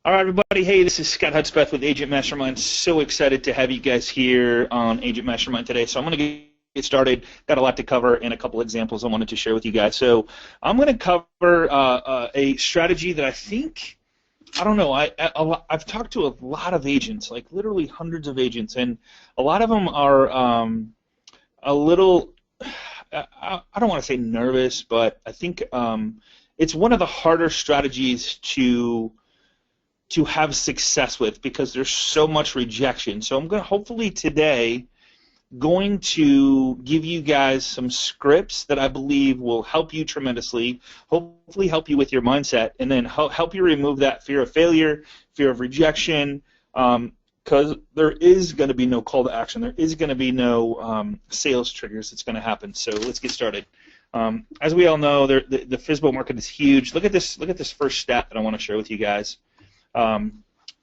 All right, everybody. Hey, this is Scott Hudspeth with Agent Mastermind. So excited to have you guys here on Agent Mastermind today. So I'm going to get started. Got a lot to cover and a couple examples I wanted to share with you guys. So I'm going to cover a strategy that I think, I don't know, I've talked to a lot of agents, like literally hundreds of agents, and a lot of them are a little, I don't want to say nervous, but I think it's one of the harder strategies to have success with because there's so much rejection. So I'm going to hopefully today going to give you guys some scripts that I believe will help you tremendously, hopefully help you with your mindset, and then help you remove that fear of failure, fear of rejection, because there is going to be no call to action. There is going to be no sales triggers that's going to happen. So let's get started. As we all know, the FSBO market is huge. Look at this first stat that I want to share with you guys.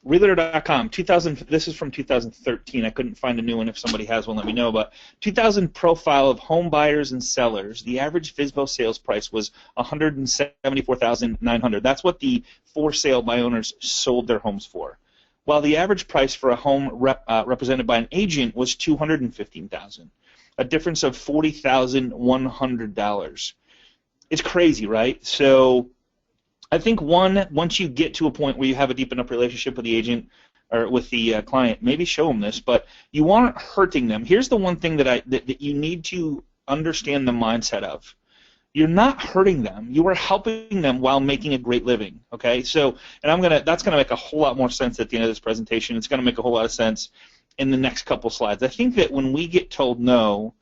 Realtor.com, 2000. This is from 2013. I couldn't find a new one. If somebody has one, let me know. But 2000 profile of home buyers and sellers. The average FSBO sales price was $174,900. That's what the for sale by owners sold their homes for. While the average price for a home represented by an agent was $215,000, a difference of $40,100. It's crazy, right? So I think once you get to a point where you have a deep enough relationship with the agent or with the client, maybe show them this, but you aren't hurting them. Here's the one thing that you need to understand the mindset of. You're not hurting them. You are helping them while making a great living. Okay, so that's gonna make a whole lot more sense at the end of this presentation. It's gonna make a whole lot of sense in the next couple slides. I think that when we get told no,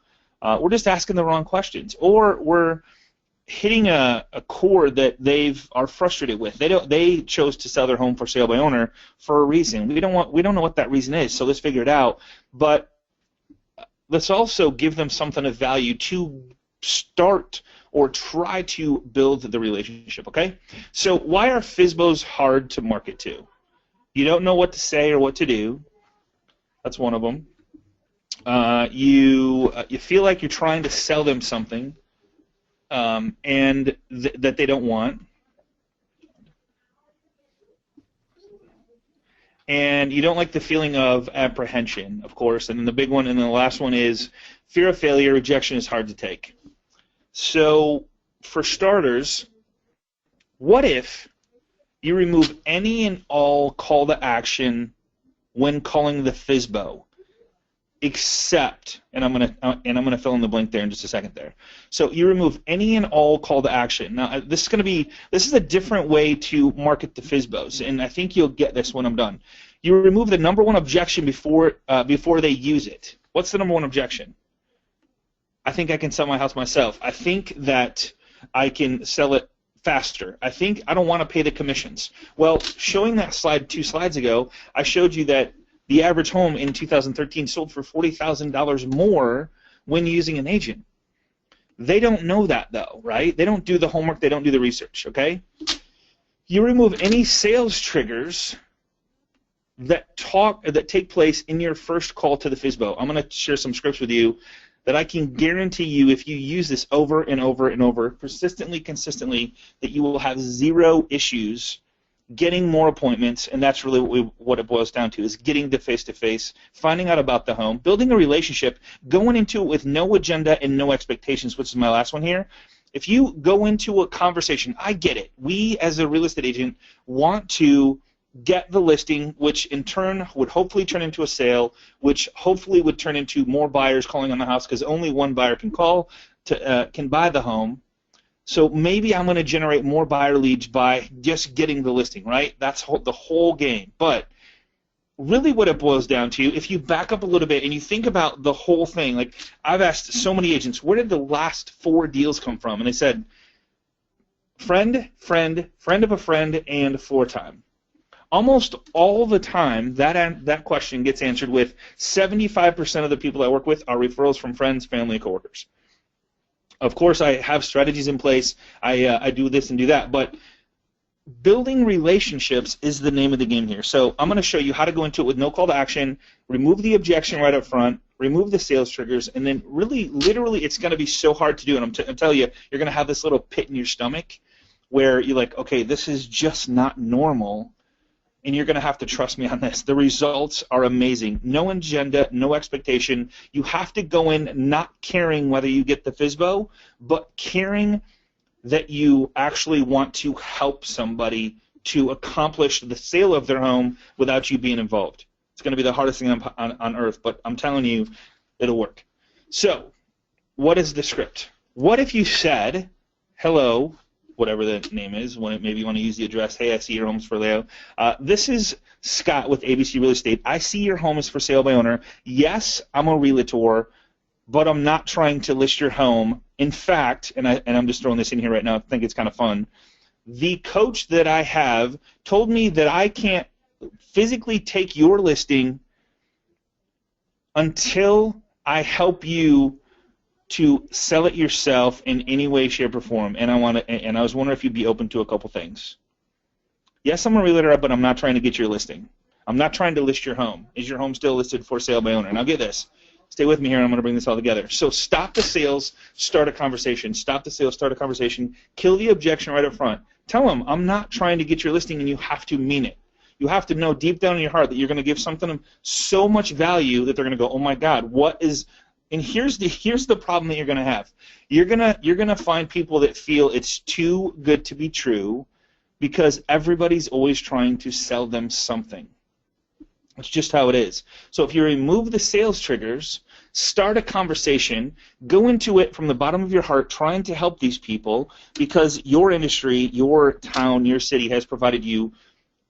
we're just asking the wrong questions, or we're hitting a chord that are frustrated with. They chose to sell their home for sale by owner for a reason. We don't know what that reason is, so let's figure it out. But let's also give them something of value to start or try to build the relationship, okay? So why are FSBOs hard to market to? You don't know what to say or what to do. That's one of them. You feel like you're trying to sell them something and that they don't want. And you don't like the feeling of apprehension, of course. And then the big one, and then the last one is fear of failure. Rejection is hard to take. So for starters, what if you remove any and all call to action when calling the FSBO? Except, and I'm gonna fill in the blank there in just a second there. So you remove any and all call to action. Now this is a different way to market the FSBOs, and I think you'll get this when I'm done. You remove the number one objection before they use it. What's the number one objection? I think I can sell my house myself. I think that I can sell it faster. I think I don't want to pay the commissions. Well, showing that slide 2 slides ago, I showed you that the average home in 2013 sold for $40,000 more when using an agent. They don't know that, though, right? They don't do the homework. They don't do the research, okay? You remove any sales triggers that take place in your first call to the FSBO. I'm going to share some scripts with you that I can guarantee you, if you use this over and over and over, persistently, consistently, that you will have zero issues getting more appointments, and that's really what it boils down to, is getting to face-to-face, finding out about the home, building a relationship, going into it with no agenda and no expectations, which is my last one here. If you go into a conversation, I get it. We, as a real estate agent, want to get the listing, which in turn would hopefully turn into a sale, which hopefully would turn into more buyers calling on the house, because only one buyer can buy the home. So maybe I'm going to generate more buyer leads by just getting the listing, right? That's the whole game. But really what it boils down to, if you back up a little bit and you think about the whole thing, like I've asked so many agents, where did the last 4 deals come from? And they said, friend, friend, friend of a friend, and floor time. Almost all the time, that question gets answered with 75% of the people I work with are referrals from friends, family, and coworkers. Of course, I have strategies in place. I do this and do that, but building relationships is the name of the game here. So I'm going to show you how to go into it with no call to action, remove the objection right up front, remove the sales triggers, and then really, literally, it's going to be so hard to do. And I'm telling you, you're going to have this little pit in your stomach where you're like, okay, this is just not normal. and you're going to have to trust me on this. The results are amazing. No agenda, no expectation. You have to go in not caring whether you get the FSBO, but caring that you actually want to help somebody to accomplish the sale of their home without you being involved. It's going to be the hardest thing on earth, but I'm telling you, it'll work. So, what is the script? What if you said, hello, whatever the name is, maybe you want to use the address, hey, I see your home's for sale. This is Scott with ABC Real Estate. I see your home is for sale by owner. Yes, I'm a realtor, but I'm not trying to list your home. In fact, and I'm just throwing this in here right now, I think it's kind of fun, the coach that I have told me that I can't physically take your listing until I help you to sell it yourself in any way, shape, or form. And I was wondering if you'd be open to a couple things. Yes, I'm a realtor, but I'm not trying to get your listing. I'm not trying to list your home. Is your home still listed for sale by owner? Now get this. Stay with me here, and I'm going to bring this all together. So stop the sales, start a conversation. Stop the sales, start a conversation. Kill the objection right up front. Tell them, I'm not trying to get your listing, and you have to mean it. You have to know deep down in your heart that you're going to give something of so much value that they're going to go, oh my God, what is? And here's the problem that you're going to have. You're gonna find people that feel it's too good to be true because everybody's always trying to sell them something. It's just how it is. So if you remove the sales triggers, start a conversation, go into it from the bottom of your heart trying to help these people because your industry, your town, your city has provided you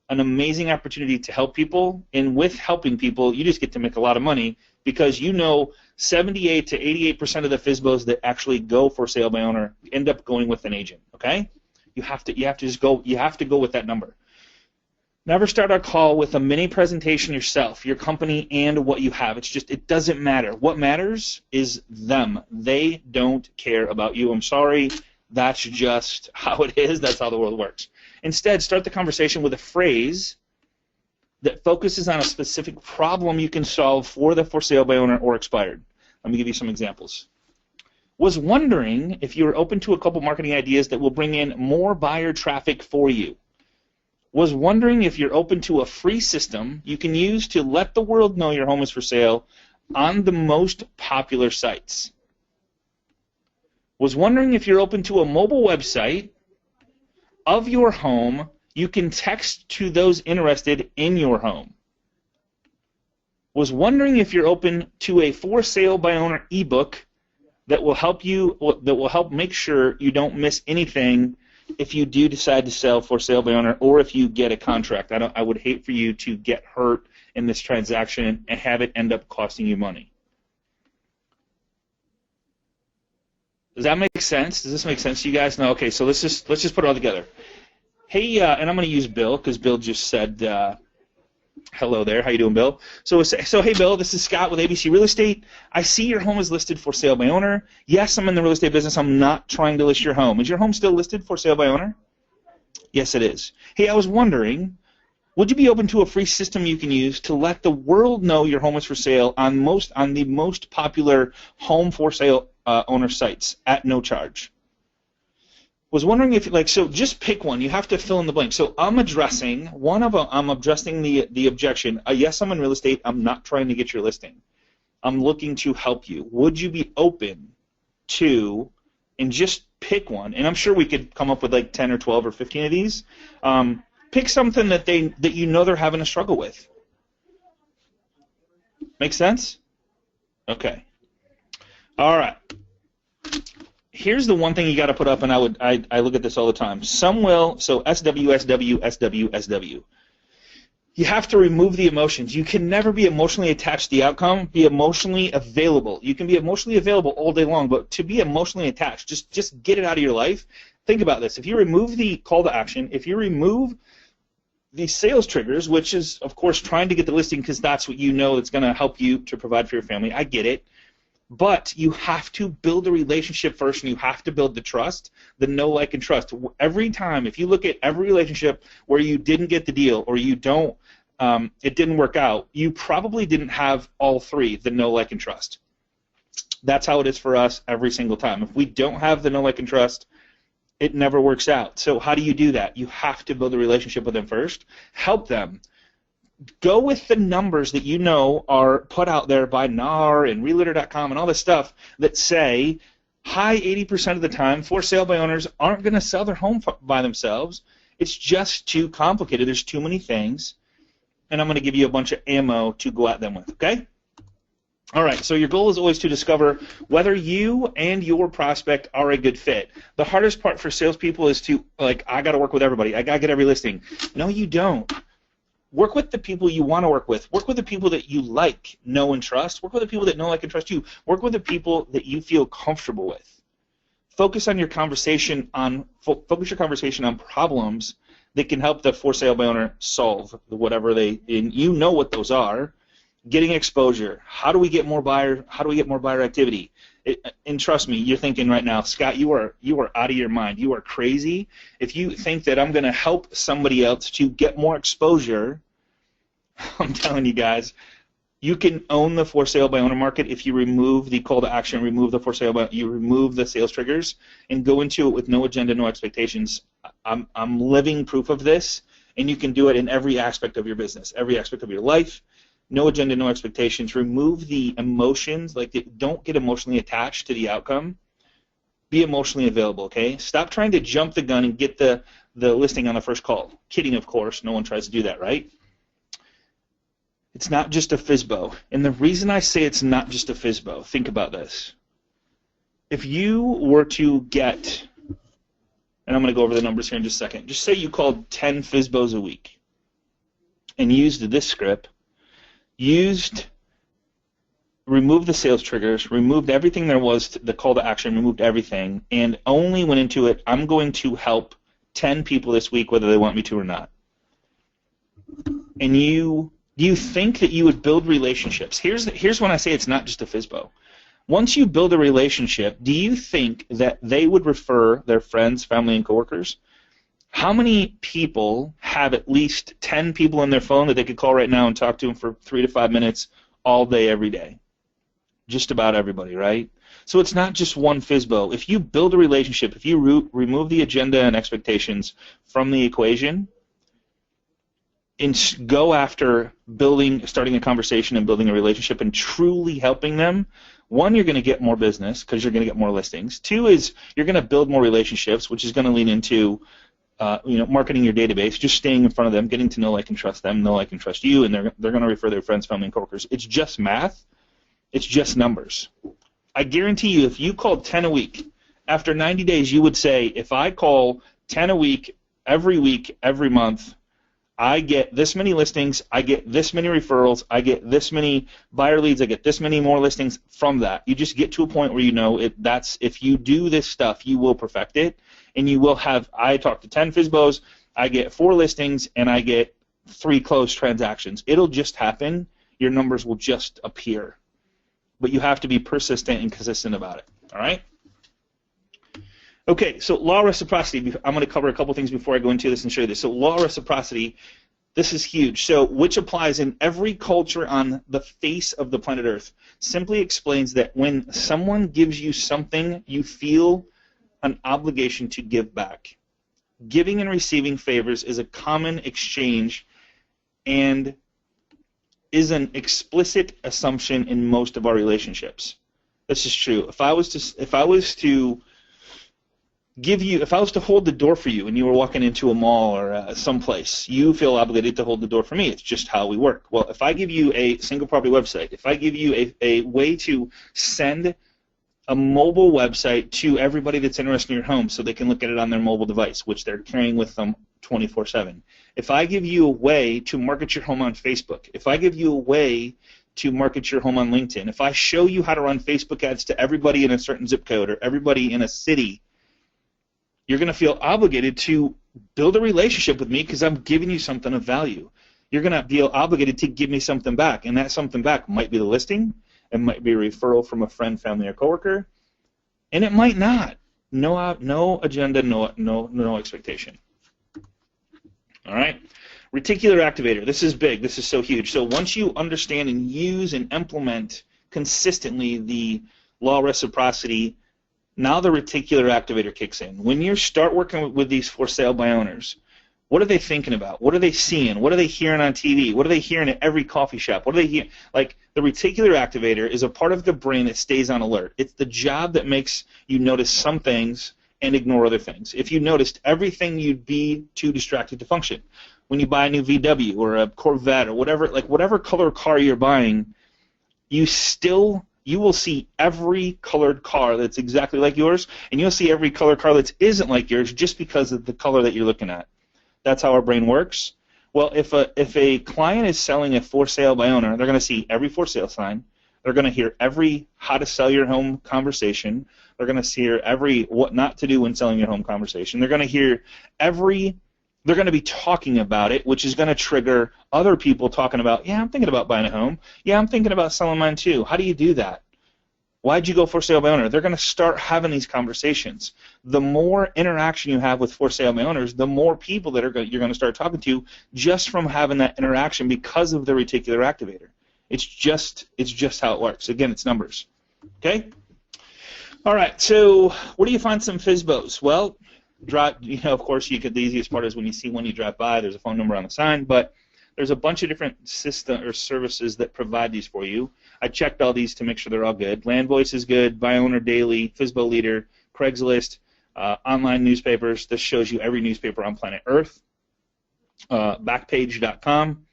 an amazing opportunity to help people, and with helping people, you just get to make a lot of money because you know 78 to 88% of the FSBOs that actually go for sale by owner end up going with an agent. Okay? You have to just go. You have to go with that number. Never start a call with a mini presentation yourself, your company, and what you have. It doesn't matter. What matters is them. They don't care about you. I'm sorry. That's just how it is. That's how the world works. Instead, start the conversation with a phrase that focuses on a specific problem you can solve for the for sale by owner or expired. Let me give you some examples. Was wondering if you were open to a couple marketing ideas that will bring in more buyer traffic for you. Was wondering if you're open to a free system you can use to let the world know your home is for sale on the most popular sites. Was wondering if you're open to a mobile website of your home you can text to those interested in your home. Was wondering if you're open to a for sale by owner ebook that will help make sure you don't miss anything if you do decide to sell for sale by owner or if you get a contract. I would hate for you to get hurt in this transaction and have it end up costing you money. Does that make sense? Does this make sense to you guys? No. Okay. So let's just put it all together. Hey, and I'm going to use Bill because Bill just said hello there. How you doing, Bill? So hey, Bill. This is Scott with ABC Real Estate. I see your home is listed for sale by owner. Yes, I'm in the real estate business. I'm not trying to list your home. Is your home still listed for sale by owner? Yes, it is. Hey, I was wondering, would you be open to a free system you can use to let the world know your home is for sale on the most popular home for sale owner sites at no charge? Was wondering if so just pick one. You have to fill in the blank. So I'm addressing the objection. Yes, I'm in real estate. I'm not trying to get your listing. I'm looking to help you. Would you be open to, and just pick one, and I'm sure we could come up with like 10 or 12 or 15 of these. Pick something that you know they're having a struggle with. Make sense? Okay. All right. Here's the one thing you got to put up, and I look at this all the time. Some will, so SW, SW, SW, SW. You have to remove the emotions. You can never be emotionally attached to the outcome. Be emotionally available. You can be emotionally available all day long, but to be emotionally attached, just get it out of your life. Think about this. If you remove the call to action, if you remove the sales triggers, which is, of course, trying to get the listing because that's what you know that's going to help you to provide for your family. I get it. But you have to build a relationship first, and you have to build the trust, the know, like, and trust. Every time, if you look at every relationship where you didn't get the deal or you don't, it didn't work out, you probably didn't have all three, the know, like, and trust. That's how it is for us every single time. If we don't have the know, like, and trust, it never works out. So how do you do that? You have to build a relationship with them first. Help them. Go with the numbers that you know are put out there by NAR and Realtor.com and all this stuff that say high 80% of the time for sale by owners aren't going to sell their home by themselves. It's just too complicated. There's too many things. And I'm going to give you a bunch of ammo to go at them with, okay? All right, so your goal is always to discover whether you and your prospect are a good fit. The hardest part for salespeople is to, like, I got to work with everybody. I got to get every listing. No, you don't. Work with the people you want to work with. Work with the people that you like, know, and trust. Work with the people that know, like, and trust you. Work with the people that you feel comfortable with. Focus your conversation on problems that can help the for sale by owner solve whatever and you know what those are. Getting exposure. How do we get more buyer? How do we get more buyer activity? And trust me, you're thinking right now, Scott, you are out of your mind. You are crazy. If you think that I'm going to help somebody else to get more exposure, I'm telling you guys, you can own the for sale by owner market if you remove the call to action, remove the for sale by, you remove the sales triggers, and go into it with no agenda, no expectations. I'm living proof of this, and you can do it in every aspect of your business, every aspect of your life. No agenda, no expectations. Remove the emotions. Like, don't get emotionally attached to the outcome. Be emotionally available, okay? Stop trying to jump the gun and get the listing on the first call. Kidding, of course. No one tries to do that, right? It's not just a FSBO. And the reason I say it's not just a FSBO, think about this. If you were to get, and I'm going to go over the numbers here in just a second, just say you called 10 FSBOs a week and used this script, removed the sales triggers, removed everything there was, the call to action, removed everything, and only went into it, I'm going to help 10 people this week whether they want me to or not. And do you think that you would build relationships? Here's when I say it's not just a FSBO. Once you build a relationship, do you think that they would refer their friends, family, and coworkers? How many people have at least 10 people on their phone that they could call right now and talk to them for 3 to 5 minutes all day, every day? Just about everybody, right? So it's not just one FSBO. If you build a relationship, if you remove the agenda and expectations from the equation and go after starting a conversation and building a relationship and truly helping them, one, you're going to get more business because you're going to get more listings. Two is you're going to build more relationships, which is going to lean into marketing your database, just staying in front of them, getting to know, like, and trust them, know, like, and trust you, and they're going to refer their friends, family, and coworkers. It's just math. It's just numbers. I guarantee you, if you called 10 a week, after 90 days, you would say, if I call 10 a week, every month, I get this many listings, I get this many referrals, I get this many buyer leads, I get this many more listings from that. You just get to a point where you know if you do this stuff, you will perfect it. And you will have, I talk to 10 FSBOs, I get 4 listings, and I get 3 closed transactions. It'll just happen. Your numbers will just appear. But you have to be persistent and consistent about it. All right? Okay, so law of reciprocity. I'm going to cover a couple things before I go into this and show you this. So law of reciprocity, this is huge. So which applies in every culture on the face of the planet Earth. Simply explains that when someone gives you something, you feel an obligation to give back. Giving and receiving favors is a common exchange and is an explicit assumption in most of our relationships. This is true. If I was to hold the door for you and you were walking into a mall or someplace, you feel obligated to hold the door for me. It's just how we work. Well, if I give you a single property website, if I give you a way to send a mobile website to everybody that's interested in your home so they can look at it on their mobile device, which they're carrying with them 24/7. If I give you a way to market your home on Facebook, if I give you a way to market your home on LinkedIn, if I show you how to run Facebook ads to everybody in a certain zip code or everybody in a city, you're going to feel obligated to build a relationship with me because I'm giving you something of value. You're going to feel obligated to give me something back, and that something back might be the listing. It might be a referral from a friend, family, or coworker, and it might not. No agenda, no expectation. All right? Reticular Activator. This is big. This is so huge. So once you understand and use and implement consistently the law of reciprocity Now the reticular activator kicks in. When you start working with these for sale by owners, what are they thinking about? What are they seeing? What are they hearing on TV? What are they hearing at every coffee shop? What are they hearing? Like, the reticular activator is a part of the brain that stays on alert. It's the job that makes you notice some things and ignore other things. If you noticed everything, you'd be too distracted to function. When you buy a new VW or a Corvette or whatever, like whatever color car you're buying, you will see every colored car that's exactly like yours, and you'll see every colored car that isn't like yours just because of the color that you're looking at. That's how our brain works. Well, if a client is selling a for sale by owner, they're going to see every for sale sign. They're going to hear every how to sell your home conversation. They're going to hear every what not to do when selling your home conversation. They're going to hear they're going to be talking about it, which is going to trigger other people talking about, yeah, I'm thinking about buying a home. Yeah, I'm thinking about selling mine too. How do you do that? Why'd you go for sale by owner? They're going to start having these conversations. The more interaction you have with for sale by owners, the more people that you're going to start talking to just from having that interaction because of the reticular activator. It's just how it works. Again, it's numbers. Okay? All right, so where do you find some FSBOs? Well, of course, the easiest part is when you see one, you drive by, there's a phone number on the sign, but there's a bunch of different system or services that provide these for you. I checked all these to make sure they're all good. LandVoice is good, Buy Owner Daily, FSBO Leader, Craigslist, online newspapers. This shows you every newspaper on planet Earth. Backpage.com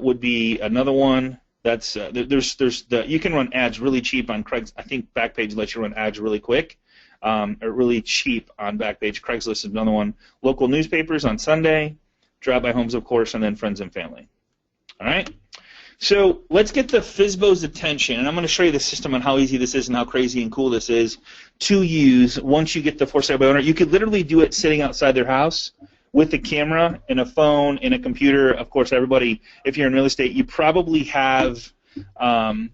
would be another one. That's you can run ads really cheap on Craigslist. I think Backpage lets you run ads really quick. Or really cheap on Backpage. Craigslist is another one. Local newspapers on Sunday, drive-by homes, of course, and then friends and family. All right? So let's get the FSBO's attention, and I'm going to show you the system on how easy this is and how crazy and cool this is to use once you get the for sale by owner. You could literally do it sitting outside their house with a camera and a phone and a computer. Of course, everybody, if you're in real estate, you probably have a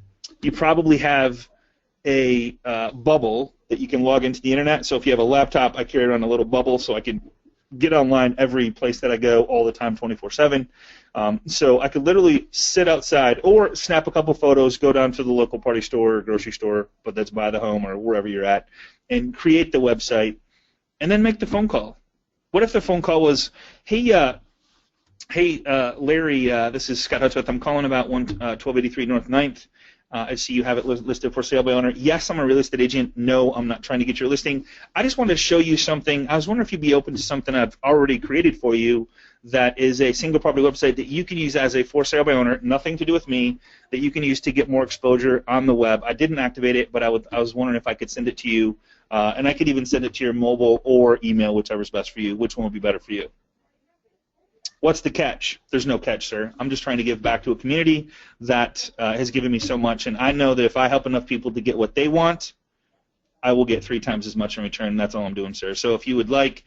bubble that you can log into the internet. So if you have a laptop, I carry around a little bubble so I can get online every place that I go all the time, 24/7. So I could literally sit outside or snap a couple photos, go down to the local party store or grocery store, but that's by the home or wherever you're at, and create the website, and then make the phone call. What if the phone call was, hey, Larry, this is Scott Hudspeth. I'm calling about 1283 North 9th. I see you have it listed for sale by owner. Yes, I'm a real estate agent. No, I'm not trying to get your listing. I just wanted to show you something. I was wondering if you'd be open to something I've already created for you that is a single property website that you can use as a for sale by owner, nothing to do with me, that you can use to get more exposure on the web. I didn't activate it, but I was wondering if I could send it to you, and I could even send it to your mobile or email, whichever's best for you. Which one would be better for you? What's the catch? There's no catch, sir. I'm just trying to give back to a community that has given me so much, and I know that if I help enough people to get what they want, I will get 3 times as much in return. That's all I'm doing, sir. So if you would like,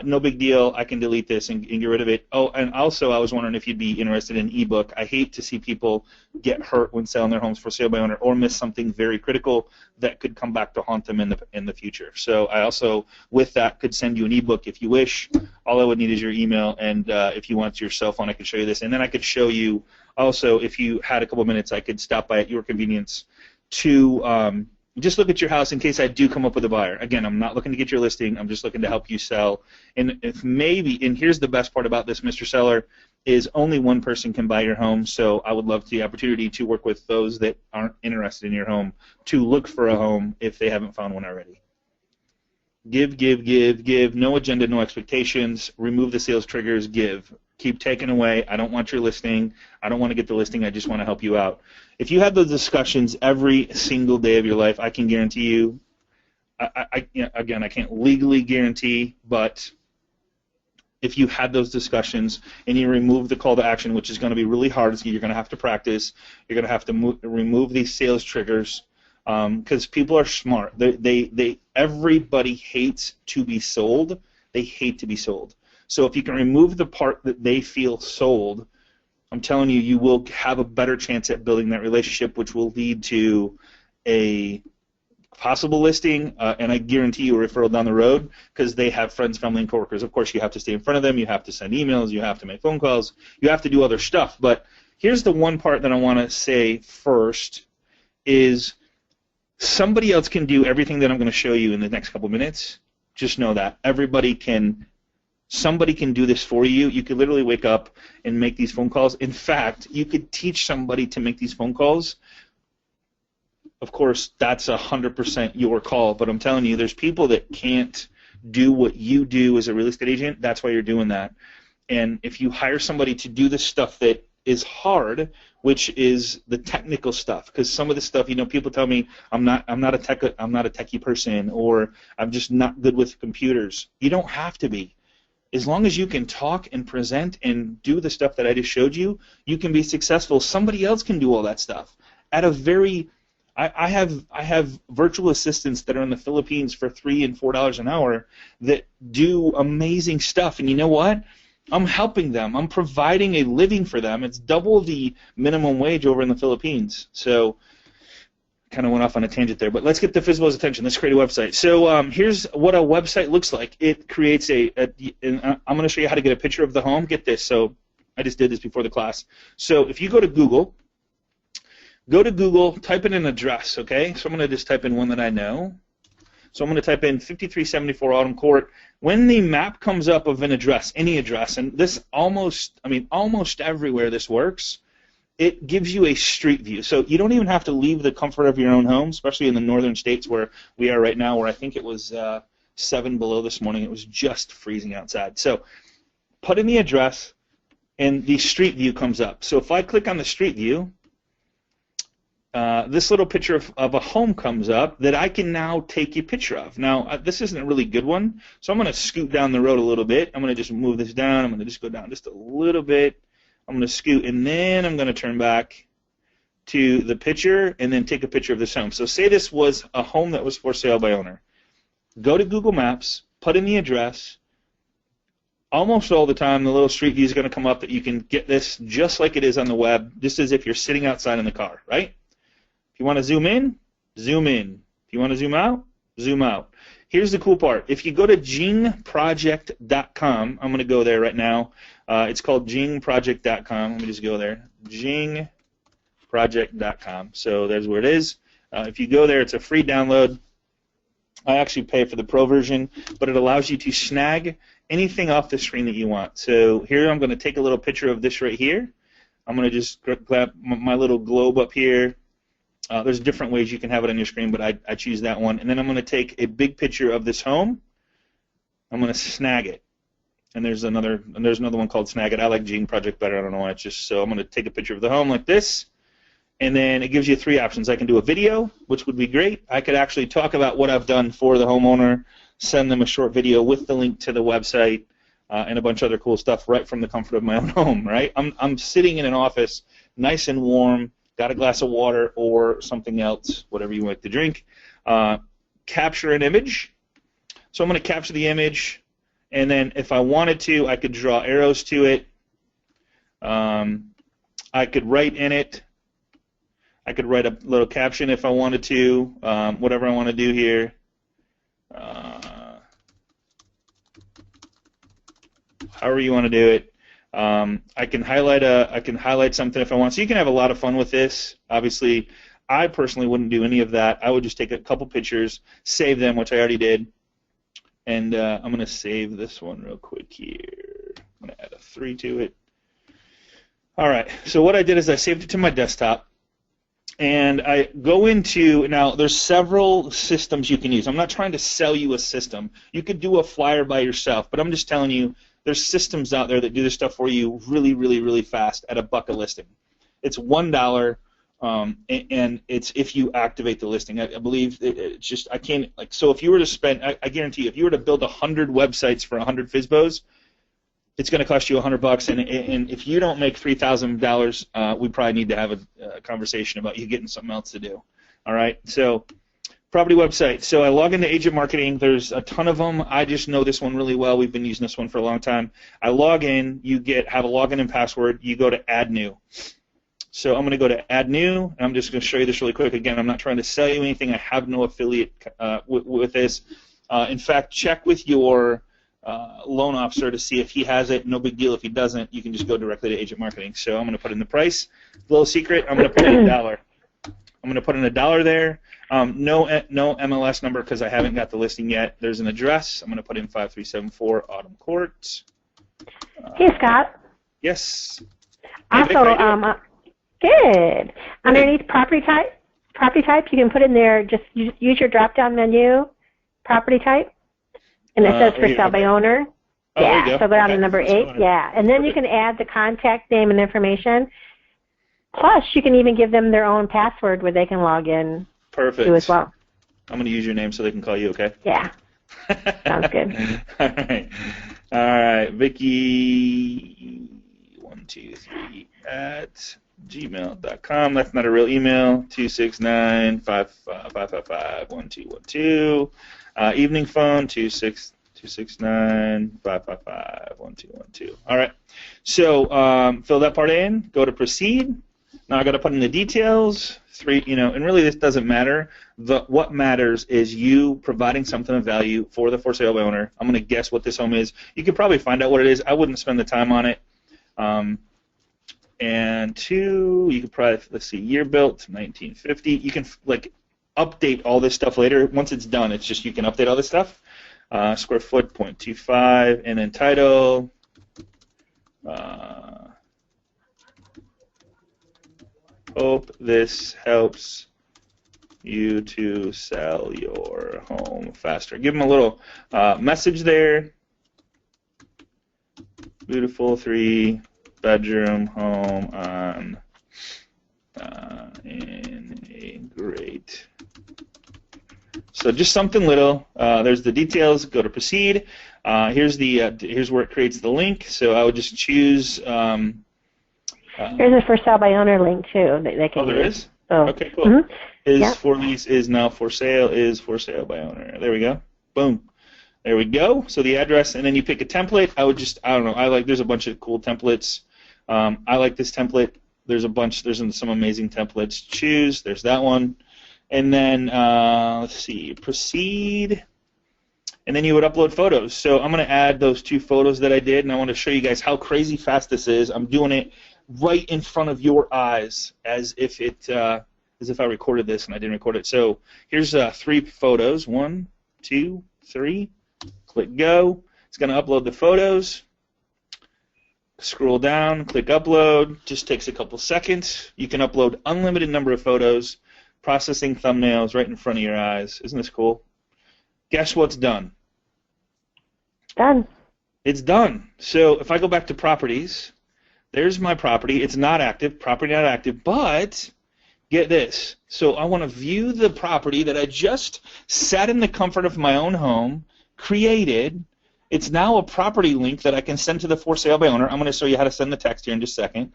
no big deal. I can delete this and get rid of it. Oh, and also I was wondering if you'd be interested in an ebook. I hate to see people get hurt when selling their homes for sale by owner or miss something very critical that could come back to haunt them in the future. So I also, with that, could send you an ebook if you wish. All I would need is your email, and if you want your cell phone, I could show you this. And then I could show you also, if you had a couple minutes, I could stop by at your convenience to just look at your house in case I do come up with a buyer. Again, I'm not looking to get your listing. I'm just looking to help you sell. And if maybe, and here's the best part about this, Mr. Seller, is only one person can buy your home. So I would love the opportunity to work with those that aren't interested in your home to look for a home if they haven't found one already. Give, give, give, give. No agenda, no expectations. Remove the sales triggers. Give. Keep taking away. I don't want your listing. I don't want to get the listing. I just want to help you out. If you have those discussions every single day of your life, I can guarantee you, again, I can't legally guarantee, but if you had those discussions and you remove the call to action, which is going to be really hard, so you're going to have to practice, you're going to have to remove these sales triggers, because people are smart. Everybody hates to be sold. They hate to be sold. So if you can remove the part that they feel sold, I'm telling you, you will have a better chance at building that relationship, which will lead to a possible listing, and I guarantee you a referral down the road because they have friends, family, and coworkers. Of course, you have to stay in front of them. You have to send emails. You have to make phone calls. You have to do other stuff. But here's the one part that I want to say first is somebody else can do everything that I'm going to show you in the next couple minutes. Just know that. Somebody can do this for you. You could literally wake up and make these phone calls. In fact, you could teach somebody to make these phone calls. Of course, that's 100% your call, but I'm telling you, there's people that can't do what you do as a real estate agent. That's why you're doing that. And if you hire somebody to do the stuff that is hard, which is the technical stuff, because some of the stuff, people tell me I'm not a techie person, or I'm just not good with computers. You don't have to be. As long as you can talk and present and do the stuff that I just showed you, you can be successful. Somebody else can do all that stuff at a very I have virtual assistants that are in the Philippines for $3 and $4 an hour that do amazing stuff, and you know what? I'm helping them. I'm providing a living for them. It's double the minimum wage over in the Philippines. So kind of went off on a tangent there, but let's get the FSBO's attention. Let's create a website. So here's what a website looks like. It creates and I'm going to show you how to get a picture of the home. Get this. So I just did this before the class. So if you go to Google, type in an address, okay? So I'm going to just type in one that I know. So I'm going to type in 5374 Autumn Court. When the map comes up of an address, any address, and this almost everywhere this works, it gives you a street view. So you don't even have to leave the comfort of your own home, especially in the northern states where we are right now, where I think it was 7 below this morning. It was just freezing outside. So put in the address, and the street view comes up. So if I click on the street view, this little picture of a home comes up that I can now take a picture of. Now, this isn't a really good one, so I'm going to scoot down the road a little bit. I'm going to just move this down. I'm going to just go down just a little bit. I'm going to scoot, and then I'm going to turn back to the picture and then take a picture of this home. So say this was a home that was for sale by owner. Go to Google Maps, put in the address. Almost all the time, the little street view is going to come up that you can get this just like it is on the web, just as if you're sitting outside in the car, right? If you want to zoom in, zoom in. If you want to zoom out, zoom out. Here's the cool part. If you go to jingproject.com, I'm going to go there right now. It's called jingproject.com. Let me just go there. jingproject.com. So there's where it is. If you go there, it's a free download. I actually pay for the pro version, but it allows you to snag anything off the screen that you want. So here I'm going to take a little picture of this right here. I'm going to just grab my little globe up here. There's different ways you can have it on your screen, but I choose that one. And then I'm going to take a big picture of this home. I'm going to snag it. And there's another one called Snag It. I like Gene Project better. I don't know why. It's just so I'm going to take a picture of the home like this. And then it gives you 3 options. I can do a video, which would be great. I could actually talk about what I've done for the homeowner, send them a short video with the link to the website, and a bunch of other cool stuff right from the comfort of my own home, right? I'm sitting in an office, nice and warm, got a glass of water or something else, whatever you like to drink. Capture an image. So I'm going to capture the image, and then if I wanted to, I could draw arrows to it. I could write in it. I could write a little caption if I wanted to, whatever I want to do here. However you want to do it. I can highlight something if I want. So you can have a lot of fun with this. Obviously, I personally wouldn't do any of that. I would just take a couple pictures, save them, which I already did, and I'm going to save this one real quick here. I'm going to add a 3 to it. All right. So what I did is I saved it to my desktop. And I go into, now there's several systems you can use. I'm not trying to sell you a system. You could do a flyer by yourself, but I'm just telling you there's systems out there that do this stuff for you really, really, really fast at $1 a listing. It's $1, and it's if you activate the listing. I believe it's just, I can't, like, so if you were to spend, I guarantee you, if you were to build 100 websites for 100 FSBOs, it's going to cost you $100, and if you don't make $3,000, we probably need to have a conversation about you getting something else to do. All right, so property website. So I log into Agent Marketing. There's a ton of them. I just know this one really well. We've been using this one for a long time. I log in. You have a login and password. You go to Add New. So I'm going to go to Add New, and I'm just going to show you this really quick. Again, I'm not trying to sell you anything. I have no affiliate with this. In fact, check with your loan officer to see if he has it. No big deal if he doesn't. You can just go directly to Agent Marketing. So I'm going to put in the price. Little secret, I'm going to put in $1. I'm going to put in $1 there. No MLS number because I haven't got the listing yet. There's an address. I'm going to put in 5374 Autumn Court. Hey, Scott. Yes. Hey, also, good. Underneath property type, you can put in there, just use your drop-down menu, property type, and it says for sale by owner. Oh, yeah, there you go. So go down to number 8, yeah. And then you can add the contact name and information. Plus, you can even give them their own password where they can log in too as well. I'm going to use your name so they can call you, okay? Yeah. Sounds good. All right. Vicky123 at gmail.com. That's not a real email. 269-555-1212. Evening phone, 269-555-1212. All right. So fill that part in. Go to proceed. Now I got to put in the details. And really this doesn't matter. What matters is you providing something of value for the for sale by owner. I'm going to guess what this home is. You could probably find out what it is. I wouldn't spend the time on it. And 2, you could probably, let's see, year built, 1950. You can update all this stuff later. Once it's done, it's just you can update all this stuff. Square foot, 0.25, and then title. Hope this helps you to sell your home faster. Give them a little message there. Beautiful 3-bedroom home in a great. So just something little. There's the details. Go to proceed. Here's where it creates the link. So I would just choose. Here's a for sale by owner link too. They can. Oh, there is. Oh. Okay, cool. Is for lease, is now for sale, is for sale by owner. There we go. Boom. There we go. So the address, and then you pick a template. I don't know. There's a bunch of cool templates. I like this template. There's some amazing templates. Choose. There's that one. And then, let's see, proceed. And then you would upload photos. So I'm going to add those 2 photos that I did, and I want to show you guys how crazy fast this is. I'm doing it right in front of your eyes as if I recorded this and I didn't record it. So here's 3 photos. 1, 2, 3. Click go. It's going to upload the photos. Scroll down, click upload. Just takes a couple seconds. You can upload unlimited number of photos. Processing thumbnails right in front of your eyes. Isn't this cool? Guess what's done? Done. It's done. So if I go back to properties, there's my property. It's not active. Property not active. But get this. So I want to view the property that I just sat in the comfort of my own home, created. It's now a property link that I can send to the for sale by owner. I'm going to show you how to send the text here in just a second.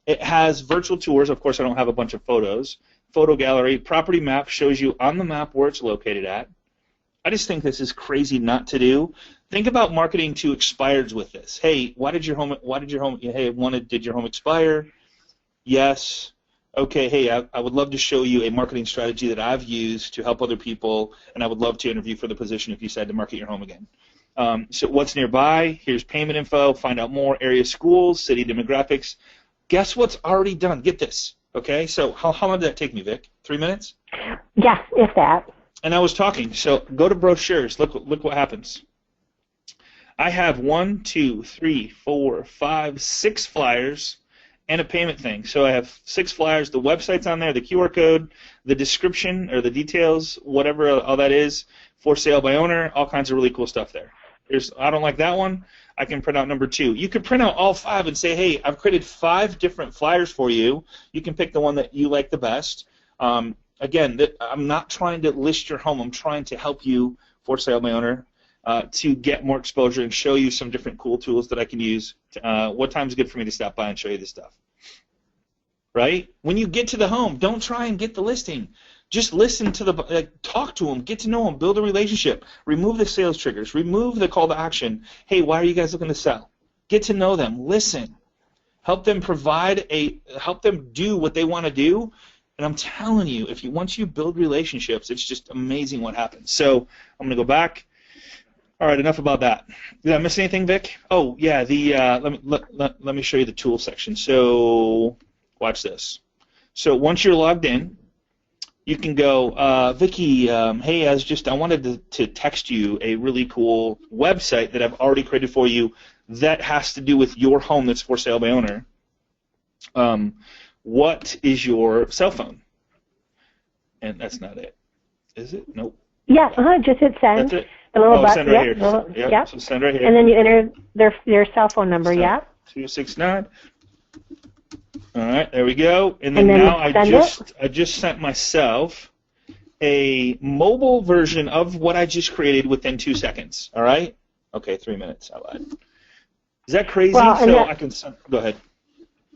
It has virtual tours. Of course, I don't have a bunch of photos. Photo gallery. Property map shows you on the map where it's located at. I just think this is crazy not to do. Think about marketing to expireds with this. Hey, did your home expire? Yes. Okay, hey, I would love to show you a marketing strategy that I've used to help other people, and I would love to interview for the position if you decide to market your home again. So what's nearby? Here's payment info, find out more, area schools, city demographics. Guess what's already done? Get this. Okay, so how long did that take me, Vic? 3 minutes? Yeah, if that. And I was talking. So go to brochures. Look what happens. I have 1, 2, 3, 4, 5, 6 flyers and a payment thing. So I have 6 flyers. The website's on there, the QR code, the description or the details, whatever all that is, for sale by owner, all kinds of really cool stuff there. I don't like that one. I can print out number 2. You could print out all 5 and say, hey, I've created 5 different flyers for you. You can pick the one that you like the best. Again, I'm not trying to list your home. I'm trying to help you, for sale by owner, to get more exposure and show you some different cool tools that I can use. What time's good for me to stop by and show you this stuff? Right? When you get to the home, don't try and get the listing. Just listen to talk to them, get to know them, build a relationship, remove the sales triggers, remove the call to action. Hey, why are you guys looking to sell? Get to know them, listen, help them help them do what they want to do. And I'm telling you, once you build relationships, it's just amazing what happens. So I'm going to go back. All right, enough about that. Did I miss anything, Vic? Oh, yeah. Let me show you the tool section. So watch this. So once you're logged in, you can go, Vicky, hey, I wanted to text you a really cool website that I've already created for you that has to do with your home that's for sale by owner. What is your cell phone? And that's not it. Is it? Nope. Yeah, just hit send. That's it. The little button. Send right here. Yep. So send right here. And then you enter their cell phone number, yeah. 269. All right, there we go. And then now I just sent myself a mobile version of what I just created within 2 seconds. All right? Okay, 3 minutes. I lied. Is that crazy? Well, I can go ahead.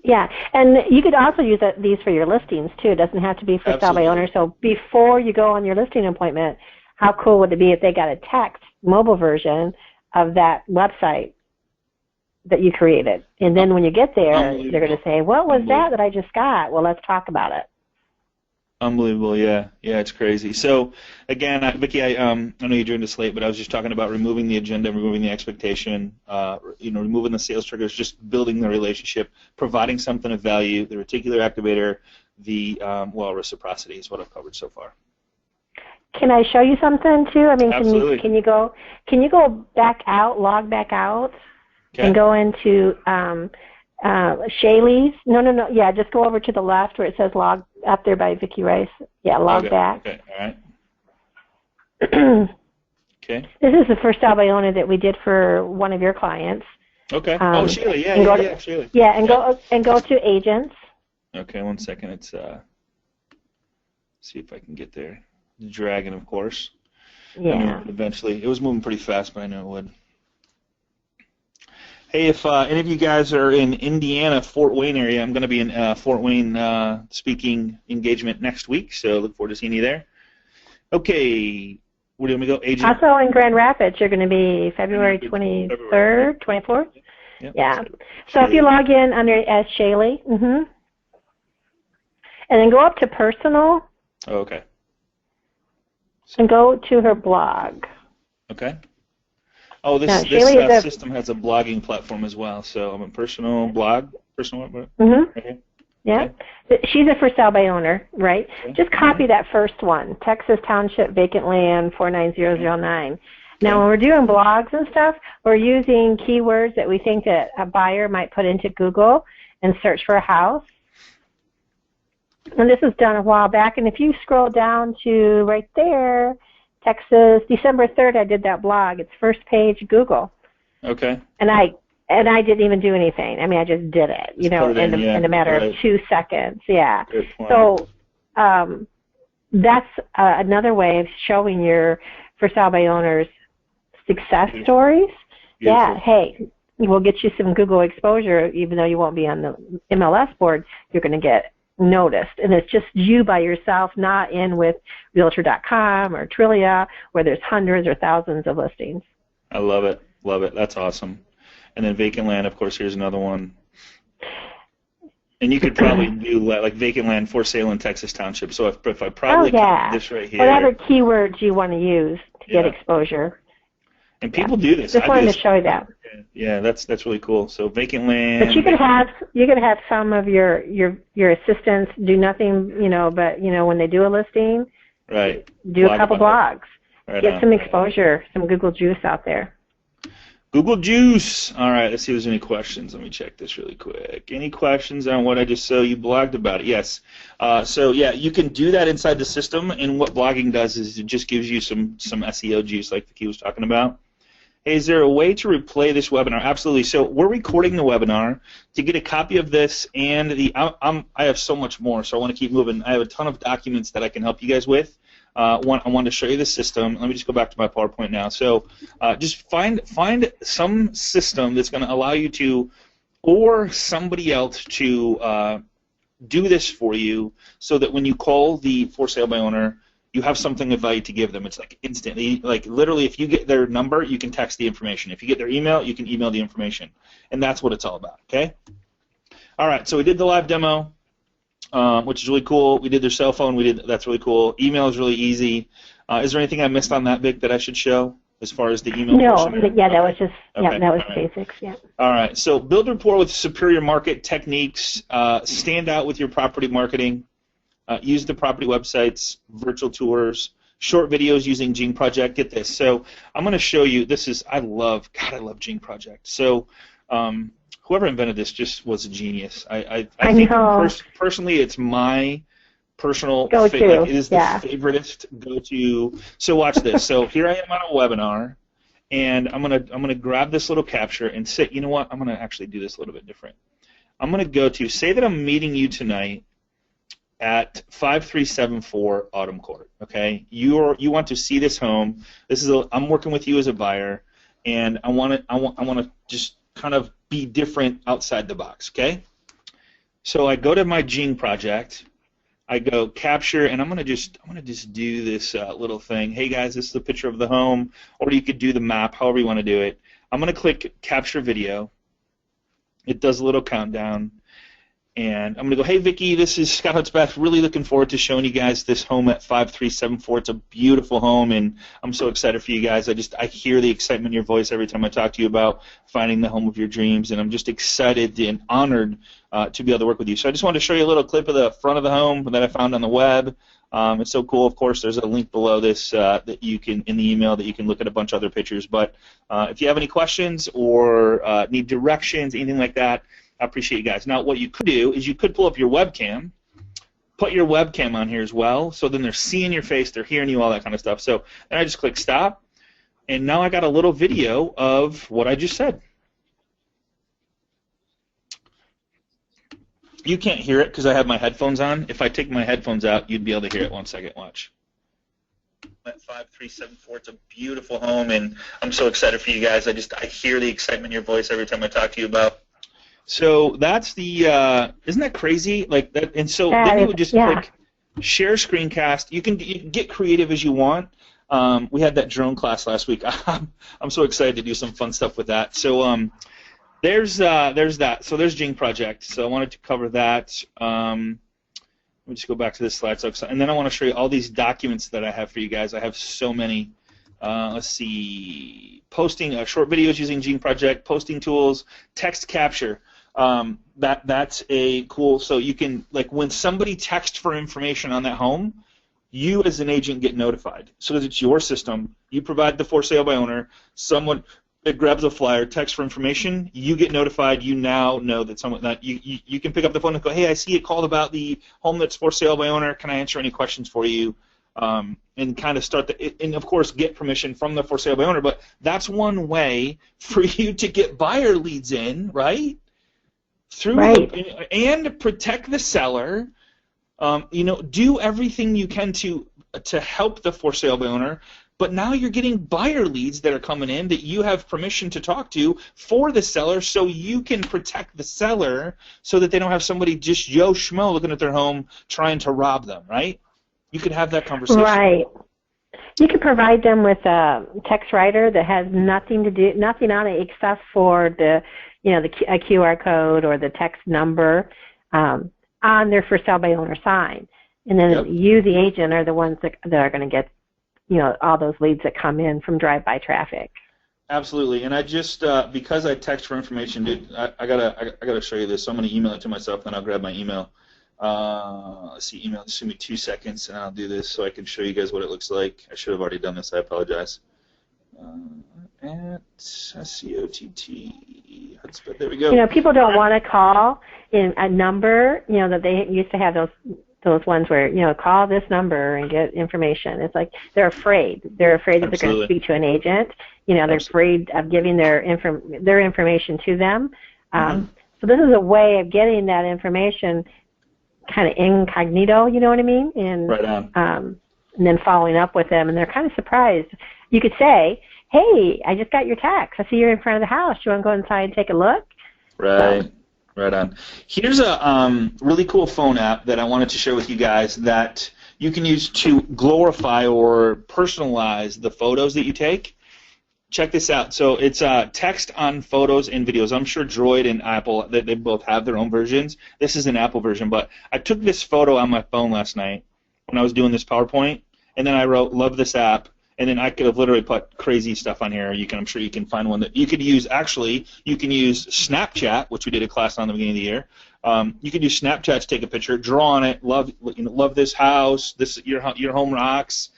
Yeah, and you could also use these for your listings too. It doesn't have to be for sale by owner. So before you go on your listing appointment, how cool would it be if they got a text mobile version of that website that you created? And then when you get there, they're going to say, what was that I just got? Well, let's talk about it. Unbelievable, yeah. Yeah, it's crazy. So, again, Vicki, I know you joined us late, but I was just talking about removing the agenda, removing the expectation, removing the sales triggers, just building the relationship, providing something of value, the Reticular Activator, the, Reciprocity is what I've covered so far. Can I show you something, too? I mean, Absolutely. Can you go back out, log back out, and go into Shaylee's? No. Yeah, just go over to the left where it says log up there by Vicky Rice. Yeah, log back. Okay, all right. Okay. This is the first sale by owner that we did for one of your clients. Okay. Sheila, Sheila. Yeah, and go to agents. Okay, 1 second. It's see if I can get there. The dragon, of course. Yeah. Eventually, it was moving pretty fast, but I know it would. Hey, if any of you guys are in Indiana, Fort Wayne area, I'm going to be in Fort Wayne speaking engagement next week, so look forward to seeing you there. Okay, where do we go? Agent. Also in Grand Rapids, you're going to be February 23rd, 24th? Yep. Yeah. So if you log in under as Shaylee, and then go up to personal. Oh, okay. And go to her blog. Okay. Oh, this system has a blogging platform as well. So I'm a personal blog, personal what? Okay. Yeah. Okay. She's a for sale by owner, right? Okay. Just copy that first one, Texas Township Vacant Land 49009. Okay. Now, when we're doing blogs and stuff, we're using keywords that we think that a buyer might put into Google and search for a house. And this was done a while back. And if you scroll down to right there, Texas, December 3rd, I did that blog. It's first page Google. Okay. And I didn't even do anything. I mean, I just did it, in a matter of 2 seconds. Yeah. So that's another way of showing your for sale by owners success stories. Beautiful. Yeah. Hey, we'll get you some Google exposure, even though you won't be on the MLS board. You're going to get noticed, and it's just you by yourself, not in with Realtor.com or Trillia, where there's hundreds or thousands of listings. I love it. That's awesome. And then vacant land, of course, here's another one. And you could probably do like vacant land for sale in Texas Township. So if I probably copy this right here. Whatever keywords you want to use to get exposure. And people do this. Just wanted to show you that. Yeah, that's really cool. So vacant land. But you could have some of your assistants do nothing, but when they do a listing, right, do a couple blogs, right get some exposure, some Google juice out there. Google juice. All right, let's see if there's any questions. Let me check this really quick. Any questions on what I just saw you blogged about it? Yes. So yeah, you can do that inside the system, and what blogging does is it just gives you some SEO juice, like Vicky was talking about. Hey, is there a way to replay this webinar? Absolutely. So we're recording the webinar. To get a copy of this and I have so much more, so I want to keep moving. I have a ton of documents that I can help you guys with. I want to show you the system. Let me just go back to my PowerPoint now. So just find some system that's going to allow you to, or somebody else to do this for you, so that when you call the for sale by owner, you have something of value to give them. It's like instantly, like literally, if you get their number, you can text the information. If you get their email, you can email the information. And that's what it's all about, okay? All right, so we did the live demo, which is really cool. We did their cell phone. That's really cool. Email is really easy. Is there anything I missed on that, Vic, that I should show as far as the email? No, that was just, that was basics, yeah. All right, so build rapport with superior market techniques. Stand out with your property marketing. use the property websites, virtual tours, short videos using Gene Project. Get this. So I'm going to show you. This is I love Gene Project. So whoever invented this just was a genius. I think personally it's my personal go-to. It is the favoriteest go-to. So watch this. So here I am on a webinar, and I'm gonna grab this little capture and say, you know what? I'm gonna actually do this a little bit different. I'm gonna go to say that I'm meeting you tonight at 5374 Autumn Court. Okay, you want to see this home. I'm working with you as a buyer, and I want to just kind of be different outside the box. Okay, so I go to my Gene project. I go capture, and I'm gonna just do this little thing. Hey guys, this is a picture of the home, or you could do the map, however you want to do it. I'm gonna click capture video. It does a little countdown, and I'm gonna go, hey Vicky, this is Scott Hutzbeth. Really looking forward to showing you guys this home at 5374. It's a beautiful home, and I'm so excited for you guys. I hear the excitement in your voice every time I talk to you about finding the home of your dreams, and I'm just excited and honored to be able to work with you. So I just wanted to show you a little clip of the front of the home that I found on the web. It's so cool. Of course, there's a link below this that you can, in the email, that you can look at a bunch of other pictures. But if you have any questions or need directions, anything like that, I appreciate you guys. Now, what you could do is you could pull up your webcam, put your webcam on here as well, so then they're seeing your face, they're hearing you, all that kind of stuff. So then I just click stop, and now I got a little video of what I just said. You can't hear it because I have my headphones on. If I take my headphones out, you'd be able to hear it. 1 second, watch. At 5374, it's a beautiful home, and I'm so excited for you guys. I hear the excitement in your voice every time I talk to you about. So that's the isn't that crazy? Like that, and so then you would just click share screencast. You can get creative as you want. We had that drone class last week. I'm so excited to do some fun stuff with that. So there's that. So there's Gene Project. So I wanted to cover that. Let me just go back to this slide. And then I want to show you all these documents that I have for you guys. I have so many. Let's see. Posting short videos using Gene Project, posting tools, text capture. That's a cool. So you can, like, when somebody texts for information on that home, you as an agent get notified. So that it's your system. You provide the for sale by owner. Someone it grabs a flyer, text for information. You get notified. You now know that you can pick up the phone and go, hey, I see it called about the home that's for sale by owner. Can I answer any questions for you? And kind of start and of course get permission from the for sale by owner. But that's one way for you to get buyer leads in, right? And protect the seller. Do everything you can to help the for sale by owner. But now you're getting buyer leads that are coming in that you have permission to talk to for the seller, so you can protect the seller so that they don't have somebody just Joe Schmo looking at their home trying to rob them, right? You could have that conversation. Right. You could provide them with a text writer that has nothing on it except for a QR code or the text number on their for sale by owner sign, and then you, the agent, are the ones that are going to get all those leads that come in from drive-by traffic. Absolutely, and I just because I text for information, dude, I gotta show you this. So I'm gonna email it to myself, then I'll grab my email. Let's see, email. Just give me 2 seconds, and I'll do this so I can show you guys what it looks like. I should have already done this. I apologize. At SCOTT. There we go. People don't want to call in a number. That they used to have those ones where call this number and get information. It's like they're afraid. They're afraid that they're going to speak to an agent. They're afraid of giving their information to them. So this is a way of getting that information kind of incognito. You know what I mean? And right on. And then following up with them, and they're kind of surprised. You could say, "Hey, I just got your text. I see you're in front of the house. You want to go inside and take a look?" Right. Right on. Here's a really cool phone app that I wanted to share with you guys that you can use to glorify or personalize the photos that you take. Check this out. So it's text on photos and videos. I'm sure Droid and Apple, they both have their own versions. This is an Apple version, but I took this photo on my phone last night when I was doing this PowerPoint, and then I wrote, "Love this app," And then I could have literally put crazy stuff on here. I'm sure you can find one that you could use. Actually, you can use Snapchat, which we did a class on the beginning of the year. You could use Snapchat to take a picture, draw on it, love this house, your home rocks.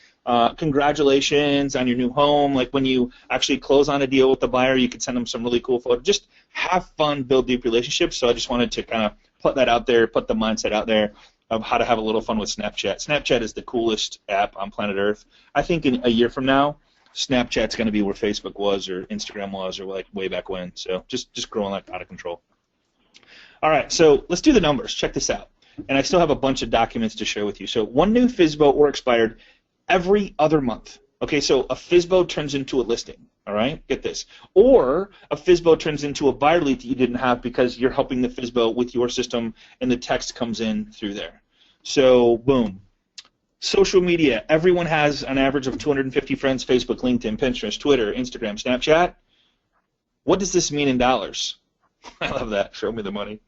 Congratulations on your new home. Like when you actually close on a deal with the buyer, you could send them some really cool photos. Just have fun, build deep relationships. So I just wanted to kind of put that out there, put the mindset out there of how to have a little fun with Snapchat. Snapchat is the coolest app on planet Earth. I think in a year from now, Snapchat's going to be where Facebook was or Instagram was or like way back when. So just growing like out of control. All right, so let's do the numbers. Check this out. And I still have a bunch of documents to share with you. So one new FSBO or expired every other month. Okay, so a FSBO turns into a listing. All right, get this. Or a FSBO turns into a buyer lead that you didn't have because you're helping the FSBO with your system and the text comes in through there. So, boom. Social media. Everyone has an average of 250 friends, Facebook, LinkedIn, Pinterest, Twitter, Instagram, Snapchat. What does this mean in dollars? I love that. Show me the money.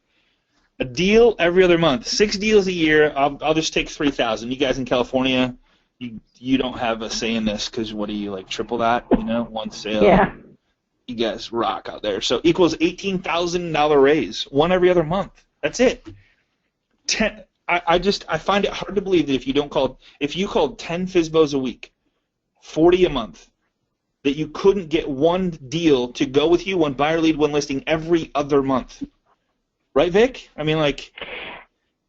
A deal every other month. 6 deals a year. I'll just take 3,000. You guys in California, you don't have a say in this because what do you, like, triple that, one sale? Yeah. You guys rock out there. So equals $18,000 raise, one every other month. That's it. I find it hard to believe that if you called 10 FSBOs a week, 40 a month, that you couldn't get one deal to go with you, one buyer lead, one listing every other month. Right, Vic? I mean, like...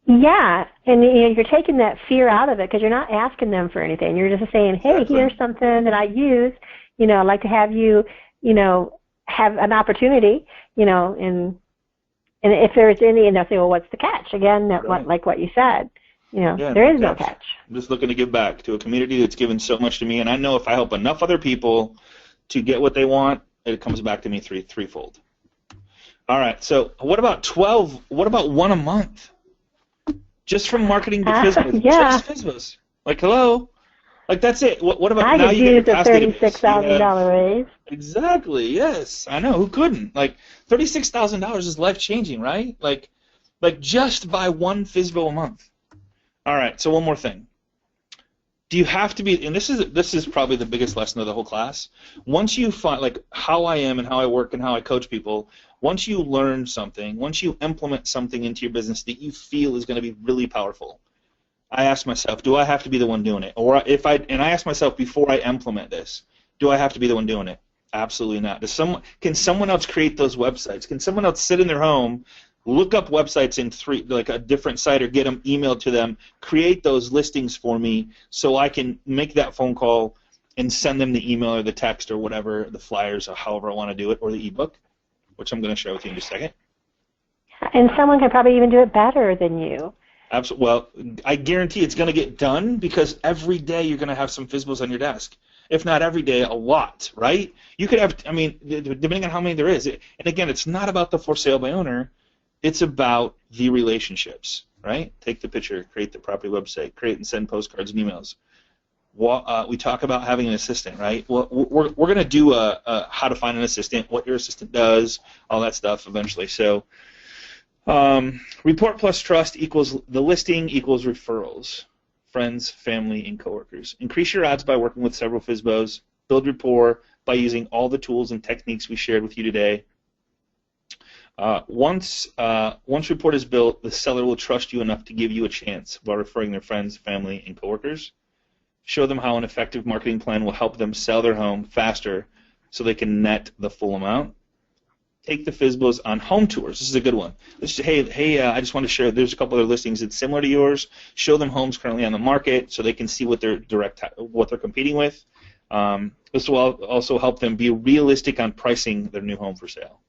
Yeah, and you're taking that fear out of it because you're not asking them for anything. You're just saying, hey, here's something that I use. I'd like to have you, have an opportunity, and if there's any, and they'll say, well, what's the catch? Again, like what you said, there is no catch. I'm just looking to give back to a community that's given so much to me, and I know if I help enough other people to get what they want, it comes back to me threefold. All right, so what about 12? What about one a month? Just from marketing to FSBOs. Yeah. Just FSBOs. Like, hello? Like, that's it. What about I now could you use get a $36,000 raise. Exactly, yes. I know. Who couldn't? Like, $36,000 is life-changing, right? Like just by one FSBO a month. All right, so one more thing. Do you have to be, and this is probably the biggest lesson of the whole class, once you find, like, how I am and how I work and how I coach people, once you learn something, once you implement something into your business that you feel is going to be really powerful, I ask myself, do I have to be the one doing it? Or and I ask myself before I implement this, do I have to be the one doing it? Absolutely not. Can someone else create those websites? Can someone else sit in their home, look up websites in like a different site or get them emailed to them, create those listings for me so I can make that phone call and send them the email or the text or whatever, the flyers or however I want to do it, or the ebook, which I'm going to share with you in just a second. And someone can probably even do it better than you. Absolutely. Well, I guarantee it's going to get done because every day you're going to have some FSBOs on your desk. If not every day, a lot, right? You could have, depending on how many there is. And again, it's not about the for sale by owner. It's about the relationships, right? Take the picture, create the property website, create and send postcards and emails. We talk about having an assistant, right? Well, we're going to do a how to find an assistant, what your assistant does, all that stuff eventually. So report plus trust equals the listing equals referrals, friends, family, and coworkers. Increase your odds by working with several FSBOs. Build rapport by using all the tools and techniques we shared with you today. Once rapport is built, the seller will trust you enough to give you a chance by referring their friends, family, and coworkers. Show them how an effective marketing plan will help them sell their home faster so they can net the full amount. Take the FSBOs on home tours. This is a good one. Hey, I just want to share, there's a couple other listings that's similar to yours. Show them homes currently on the market so they can see what they're competing with. This will also help them be realistic on pricing their new home for sale.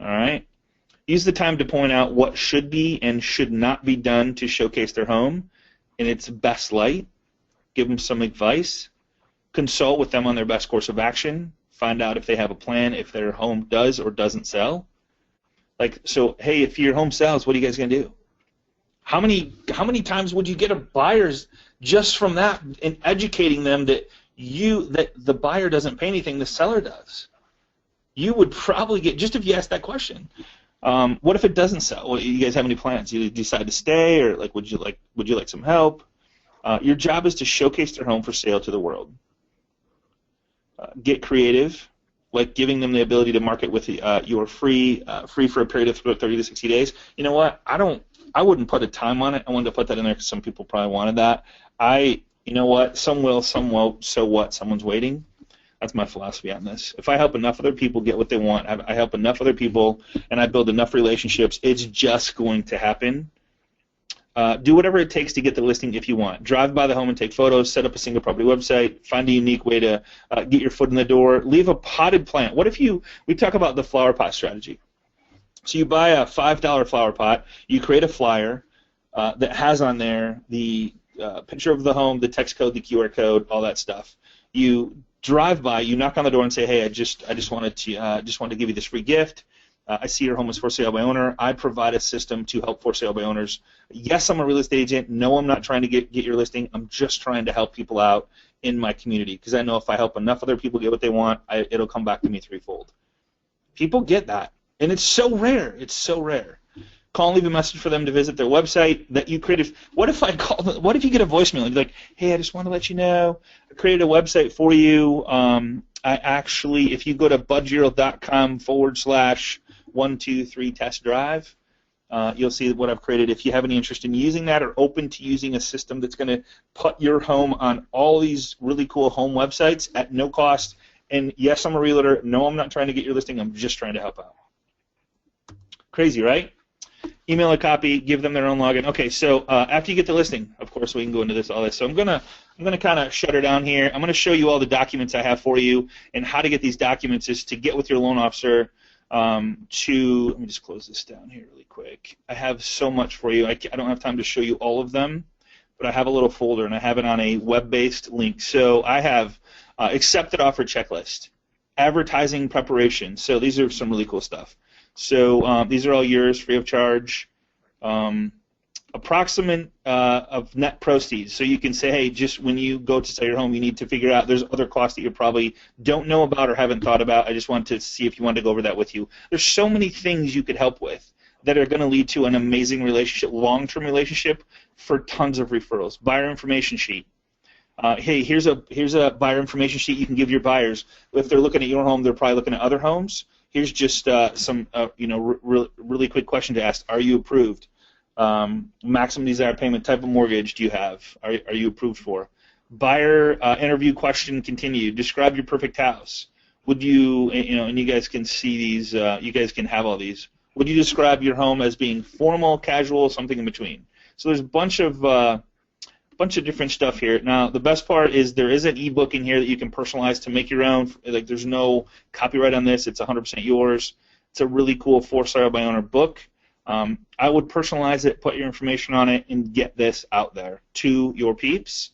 All right. Use the time to point out what should be and should not be done to showcase their home in its best light. Give them some advice. Consult with them on their best course of action. Find out if they have a plan, if their home does or doesn't sell. Like, so, hey, if your home sells, what are you guys going to do? How many times would you get a buyers just from that and educating them that the buyer doesn't pay anything, the seller does? You would probably get, just if you ask that question. What if it doesn't sell? Well, you guys have any plans? You decide to stay, or like would you like some help? Your job is to showcase their home for sale to the world. Get creative, like giving them the ability to market with your free for a period of 30 to 60 days. You know what? I wouldn't put a time on it. I wanted to put that in there because some people probably wanted that. You know what? Some will, some won't. So what? Someone's waiting. That's my philosophy on this. If I help enough other people get what they want, I help enough other people, and I build enough relationships, it's just going to happen. Do whatever it takes to get the listing if you want. Drive by the home and take photos, set up a single property website, find a unique way to get your foot in the door, leave a potted plant. What if we talk about the flower pot strategy. So you buy a $5 flower pot, you create a flyer that has on there the picture of the home, the text code, the QR code, all that stuff. You drive by, you knock on the door and say, hey, I just wanted to give you this free gift. I see your home is for sale by owner. I provide a system to help for sale by owners. Yes, I'm a real estate agent. No, I'm not trying to get your listing. I'm just trying to help people out in my community because I know if I help enough other people get what they want, it'll come back to me threefold. People get that, and it's so rare. It's so rare. Call and leave a message for them to visit their website that you created. What if I call them? What if you get a voicemail? You're like, hey, I just want to let you know I created a website for you. I actually, if you go to budgerl.com/123 test drive, you'll see what I've created. If you have any interest in using that or open to using a system that's going to put your home on all these really cool home websites at no cost, and yes, I'm a realtor. No, I'm not trying to get your listing. I'm just trying to help out. Crazy, right? Email a copy, give them their own login. Okay, so after you get the listing, of course, we can go into all this. So I'm gonna kind of shut her down here. I'm gonna show you all the documents I have for you, and how to get these documents is to get with your loan officer. Let me just close this down here really quick. I have so much for you. I don't have time to show you all of them, but I have a little folder, and I have it on a web-based link. So I have accepted offer checklist, advertising preparation. So these are some really cool stuff. So these are all yours, free of charge. Approximate of net proceeds. So you can say, hey, just when you go to sell your home, you need to figure out there's other costs that you probably don't know about or haven't thought about. I just want to see if you want to go over that with you. There's so many things you could help with that are going to lead to an amazing relationship, long-term relationship for tons of referrals. Buyer information sheet. Hey, here's a buyer information sheet you can give your buyers. If they're looking at your home, they're probably looking at other homes. Here's just some really quick question to ask. Are you approved? Maximum desired payment, type of mortgage do you have? Are you approved for? Buyer interview question continued. Describe your perfect house. Would you, and you guys can see these, you guys can have all these. Would you describe your home as being formal, casual, something in between? So there's a bunch of different stuff here. Now, the best part is there is an ebook in here that you can personalize to make your own. Like, there's no copyright on this. It's 100% yours. It's a really cool for-sale by owner book. I would personalize it, put your information on it, and get this out there to your peeps,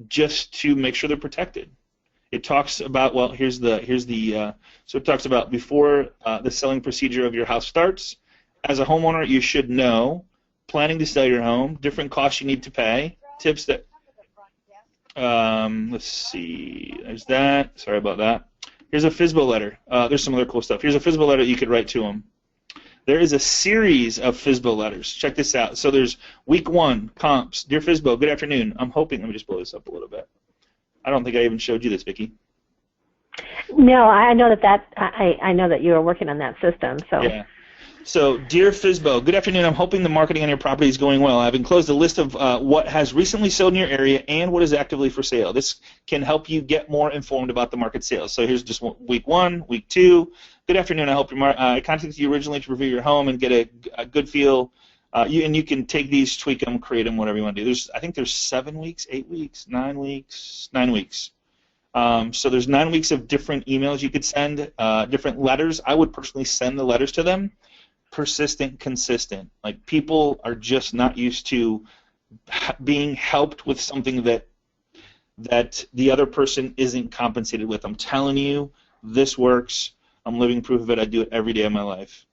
just to make sure they're protected. It talks about, well, so it talks about before the selling procedure of your house starts. As a homeowner, you should know planning to sell your home, different costs you need to pay, tips that, let's see, there's that. Sorry about that. Here's a FSBO letter. There's some other cool stuff. Here's a FSBO letter that you could write to them. There is a series of FSBO letters. Check this out. So there's week 1, comps. Dear FSBO, good afternoon. I'm hoping, let me just blow this up a little bit. I don't think I even showed you this, Vicki. No, I know I know that you were working on that system. So. Yeah. So, dear FSBO, good afternoon. I'm hoping the marketing on your property is going well. I've enclosed a list of what has recently sold in your area and what is actively for sale. This can help you get more informed about the market sales. So here's just week 1, week 2. Good afternoon. I contacted you originally to review your home and get a good feel. You can take these, tweak them, create them, whatever you want to do. I think there's 7 weeks, 8 weeks, 9 weeks, 9 weeks. So there's 9 weeks of different emails you could send, different letters. I would personally send the letters to them. Persistent, consistent. Like, people are just not used to being helped with something that the other person isn't compensated with. I'm telling you, this works. I'm living proof of it. I do it every day of my life.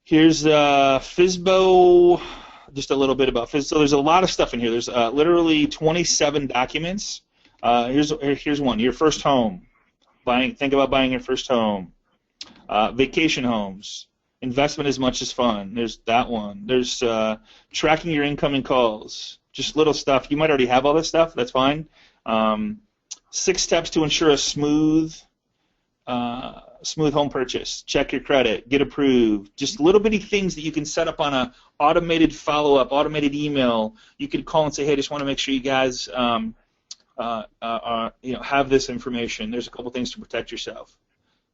Here's FSBO, just a little bit about FSBO. So there's a lot of stuff in here. There's literally 27 documents. Here's one. Your first home. Think about buying your first home. Vacation homes, investment as much as fun. There's that one. There's tracking your incoming calls. Just little stuff. You might already have all this stuff. That's fine. 6 steps to ensure a smooth home purchase. Check your credit, get approved. Just little bitty things that you can set up on a automated follow-up, automated email. You could call and say, hey, I just want to make sure you guys have this information. There's a couple things to protect yourself.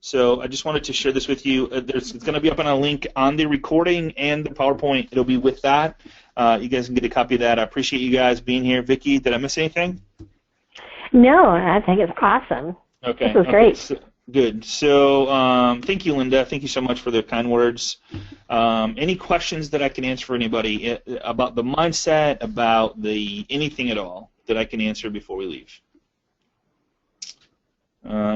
So I just wanted to share this with you. It's going to be up on a link on the recording and the PowerPoint. It'll be with that. You guys can get a copy of that. I appreciate you guys being here. Vicki, did I miss anything? No, I think it's awesome. Okay. This was great. So, good. So thank you, Linda. Thank you so much for the kind words. Any questions that I can answer for anybody about the mindset, about anything at all that I can answer before we leave?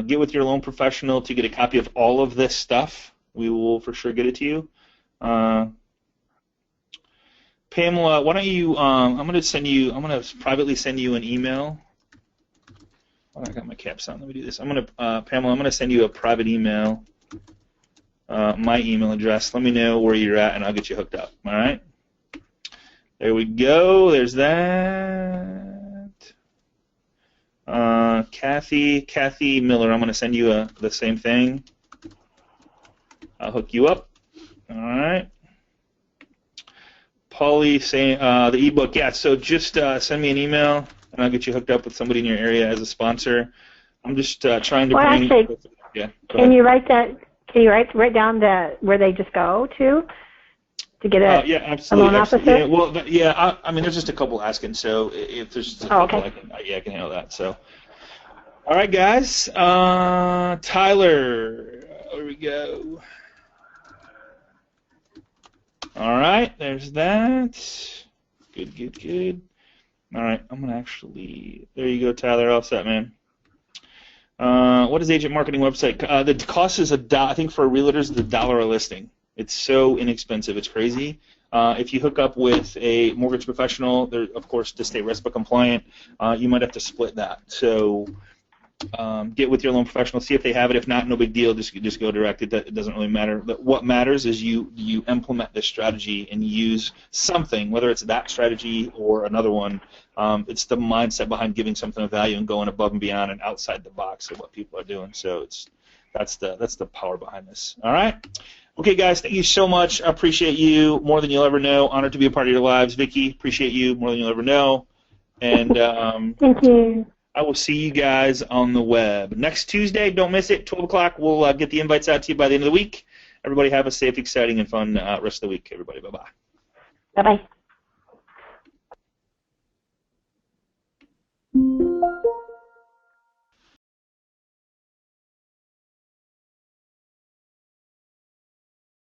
Get with your loan professional to get a copy of all of this stuff. We will for sure get it to you. Pamela, why don't you? I'm going to privately send you an email. Oh, I got my caps on. Let me do this. Pamela, I'm going to send you a private email. My email address. Let me know where you're at, and I'll get you hooked up. All right. There we go. There's that. Kathy Miller, I'm going to send you the same thing. I'll hook you up. All right. Paulie saying the ebook. Yeah, so just send me an email, and I'll get you hooked up with somebody in your area as a sponsor. I'm just trying to bring. Actually, yeah. Can you write that? Can you write down where they just go to get a loan officer? Yeah, well, I mean, there's just a couple asking, so if there's just a couple, okay. I can handle that. So, all right, guys. Tyler, here we go. All right, there's that. Good. All right, I'm gonna actually. There you go, Tyler. All set, man. What is agent marketing website? The cost is I think for realtors, the $1 a listing. It's so inexpensive, it's crazy. If you hook up with a mortgage professional, they're, of course, to stay RESPA compliant, you might have to split that. So get with your loan professional, see if they have it. If not, no big deal. Just go direct. It doesn't really matter. But what matters is you implement this strategy and use something, whether it's that strategy or another one. It's the mindset behind giving something of value and going above and beyond and outside the box of what people are doing. So that's the power behind this. All right. Okay, guys, thank you so much. I appreciate you more than you'll ever know. Honored to be a part of your lives. Vicki, appreciate you more than you'll ever know. And thank you. I will see you guys on the web. Next Tuesday, don't miss it, 12 o'clock. We'll get the invites out to you by the end of the week. Everybody have a safe, exciting, and fun rest of the week, everybody. Bye-bye. Bye-bye.